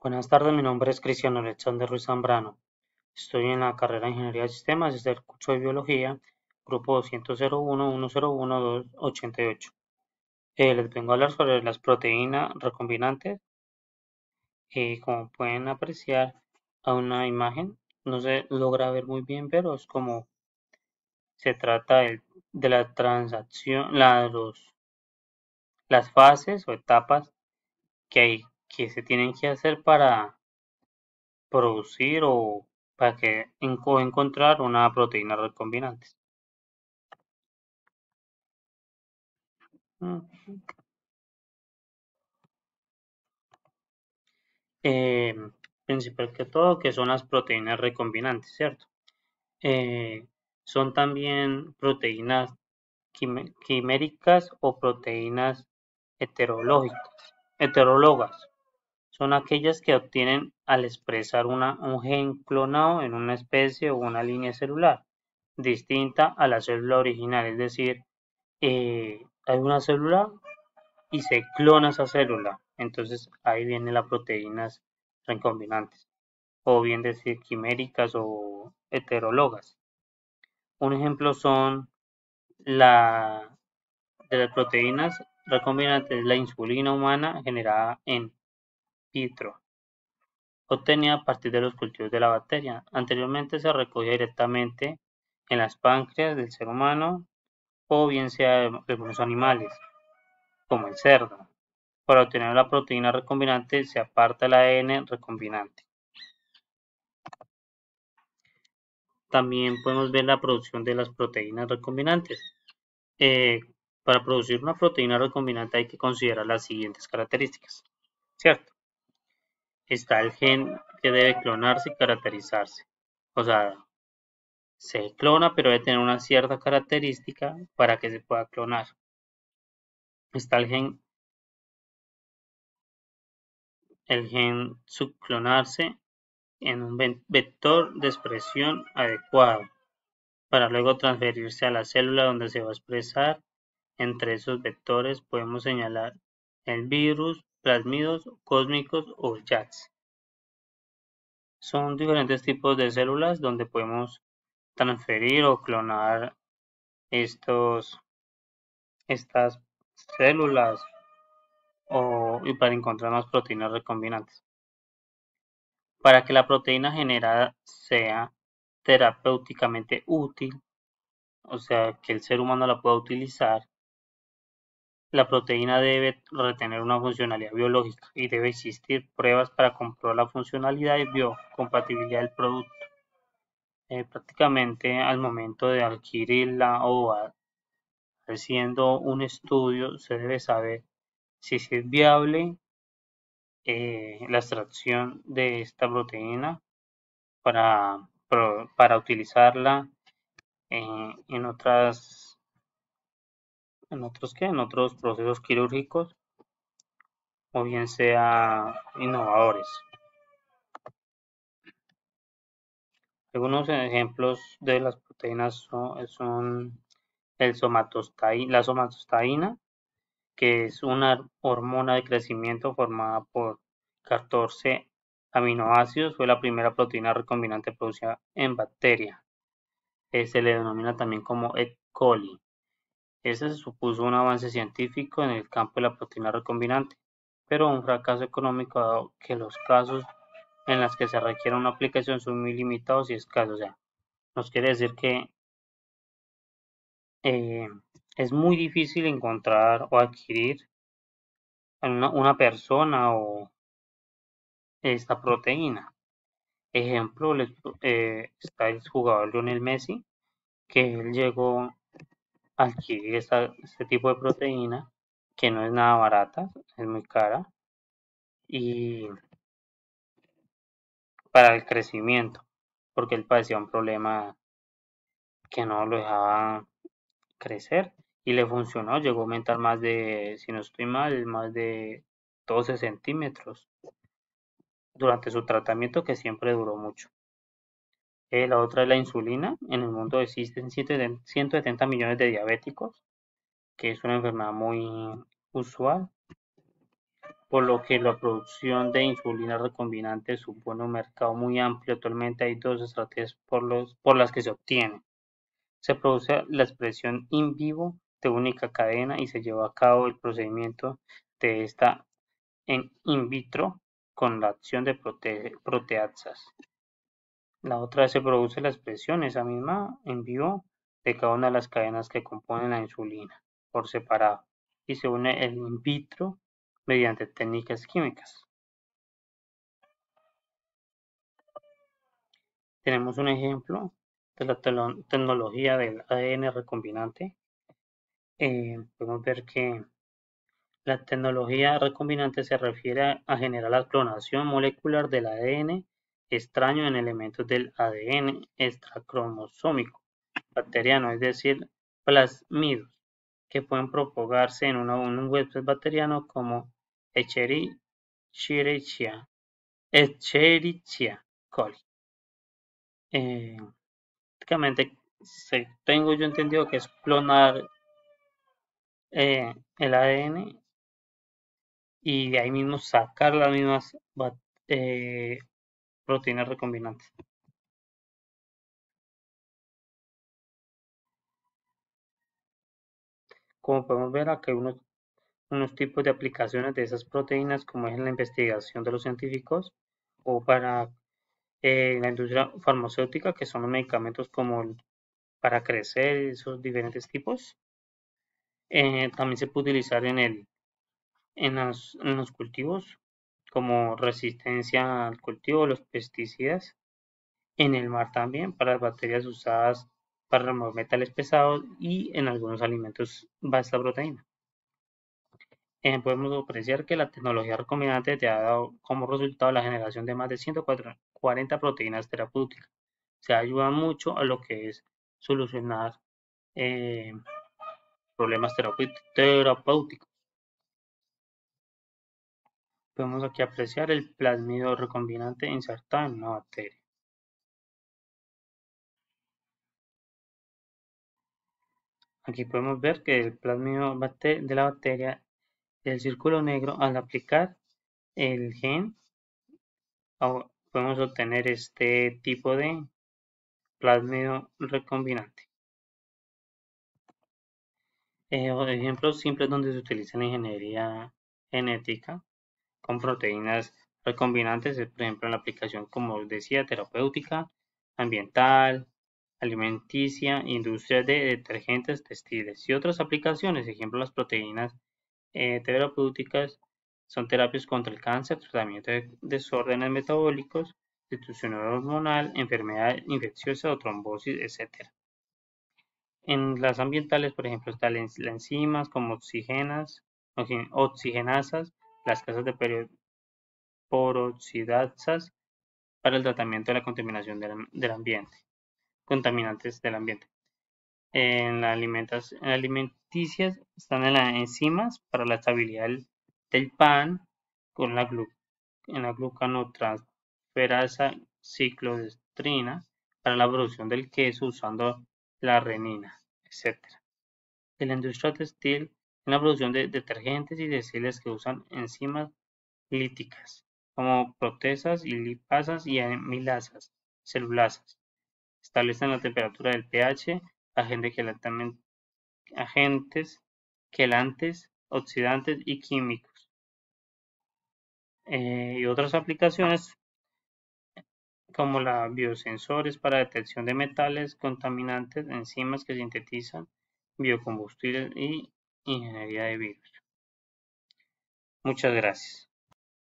Buenas tardes, mi nombre es Cristiano Alexander Ruiz Zambrano. Estoy en la carrera de Ingeniería de Sistemas desde el curso de Biología, grupo 200-01-101-288. Les vengo a hablar sobre las proteínas recombinantes y como pueden apreciar a una imagen, no se logra ver muy bien, pero es como se trata de la transacción, las fases o etapas que se tienen que hacer para producir o para que encontrar una proteína recombinante. Mm. Eh, Principal que todo, que son las proteínas recombinantes, ¿cierto? Eh, Son también proteínas quiméricas o proteínas heterólogas. Son aquellas que obtienen al expresar un gen clonado en una especie o una línea celular distinta a la célula original, es decir, hay una célula y se clona esa célula. Entonces ahí vienen las proteínas recombinantes, o bien decir quiméricas o heterólogas. Un ejemplo son la, de las proteínas recombinantes, la insulina humana generada en vitro, obtenida a partir de los cultivos de la bacteria. Anteriormente se recogía directamente en las páncreas del ser humano o bien sea de algunos animales, como el cerdo. Para obtener la proteína recombinante se aparta el ADN recombinante. También podemos ver la producción de las proteínas recombinantes. Eh, para producir una proteína recombinante hay que considerar las siguientes características, ¿cierto? Está el gen que debe clonarse y caracterizarse. O sea, se clona, pero debe tener una cierta característica para que se pueda clonar. Está el gen subclonarse en un vector de expresión adecuado, para luego transferirse a la célula donde se va a expresar. Entre esos vectores podemos señalar el virus, plásmidos cósmicos o JAKs. Son diferentes tipos de células donde podemos transferir o clonar estas células y para encontrar más proteínas recombinantes. Para que la proteína generada sea terapéuticamente útil, o sea, que el ser humano la pueda utilizar, la proteína debe retener una funcionalidad biológica y debe existir pruebas para comprobar la funcionalidad y biocompatibilidad del producto. Prácticamente al momento de adquirirla o haciendo un estudio se debe saber si es viable la extracción de esta proteína para utilizarla en en otros procesos quirúrgicos o bien sea innovadores. Algunos ejemplos de las proteínas son la somatostaína, que es una hormona de crecimiento formada por 14 aminoácidos. Fue la primera proteína recombinante producida en bacteria. Se le denomina también como E. coli. Ese supuso un avance científico en el campo de la proteína recombinante, pero un fracaso económico dado que los casos en los que se requiere una aplicación son muy limitados y escasos. O sea, nos quiere decir que eh, es muy difícil encontrar o adquirir en una persona o esta proteína. Ejemplo, está el jugador Lionel Messi, que él llegó a adquirir este tipo de proteína, que no es nada barata, es muy cara, y para el crecimiento, porque él padecía un problema que no lo dejaba crecer y le funcionó, llegó a aumentar más de, si no estoy mal, más de 12 centímetros durante su tratamiento que siempre duró mucho. La otra es la insulina. En el mundo existen 170 millones de diabéticos, que es una enfermedad muy usual. por lo que la producción de insulina recombinante supone un mercado muy amplio. Actualmente hay dos estrategias por las que se obtiene. Se produce la expresión in vivo de única cadena y se lleva a cabo el procedimiento de esta en in vitro con la acción de proteasas. La otra vez se produce la expresión, esa misma, en vivo, de cada una de las cadenas que componen la insulina, por separado, y se une el in vitro mediante técnicas químicas. Tenemos un ejemplo de la tecnología del ADN recombinante. Podemos ver que la tecnología recombinante se refiere a generar la clonación molecular del ADN extraño en elementos del ADN extracromosómico bacteriano, es decir, plasmidos, que pueden propagarse en un huésped bacteriano como Escherichia coli. Prácticamente tengo yo entendido que es clonar el ADN y de ahí mismo sacar las mismas eh, proteínas recombinantes. Como podemos ver, acá hay unos tipos de aplicaciones de esas proteínas, como es en la investigación de los científicos o para la industria farmacéutica, que son los medicamentos como para crecer, esos diferentes tipos. También se puede utilizar en los cultivos como resistencia al cultivo, los pesticidas, en el mar también para las bacterias usadas para remover metales pesados y en algunos alimentos va esta proteína. Podemos apreciar que la tecnología recombinante te ha dado como resultado la generación de más de 140 proteínas terapéuticas. Se ayuda mucho a lo que es solucionar eh, problemas terapéuticos. Podemos aquí apreciar el plasmido recombinante insertado en una bacteria. Aquí podemos ver que el plasmido de la bacteria, el círculo negro, al aplicar el gen, podemos obtener este tipo de plasmido recombinante. Ejemplos simples donde se utiliza la ingeniería genética con proteínas recombinantes, por ejemplo, en la aplicación, como decía, terapéutica, ambiental, alimenticia, industria de detergentes, textiles y otras aplicaciones. Ejemplo, las proteínas terapéuticas son terapias contra el cáncer, tratamiento de desórdenes metabólicos, sustitución hormonal, enfermedad infecciosa o trombosis, etc. En las ambientales, por ejemplo, están las enzimas como oxigenasas, las casas de peroxidasas para el tratamiento de la contaminación del ambiente, contaminantes del ambiente. En alimenticias están en las enzimas para la estabilidad del pan con en la glucanotransferasa ciclodestrina para la producción del queso usando la renina, etc. De la industria textil en la producción de detergentes y textiles que usan enzimas líticas como proteasas y lipasas y amilasas, celulasas. Establecen la temperatura del pH, agentes quelantes, oxidantes y químicos. Y otras aplicaciones como la biosensores para detección de metales contaminantes, enzimas que sintetizan biocombustibles y ingeniería de virus. Muchas gracias.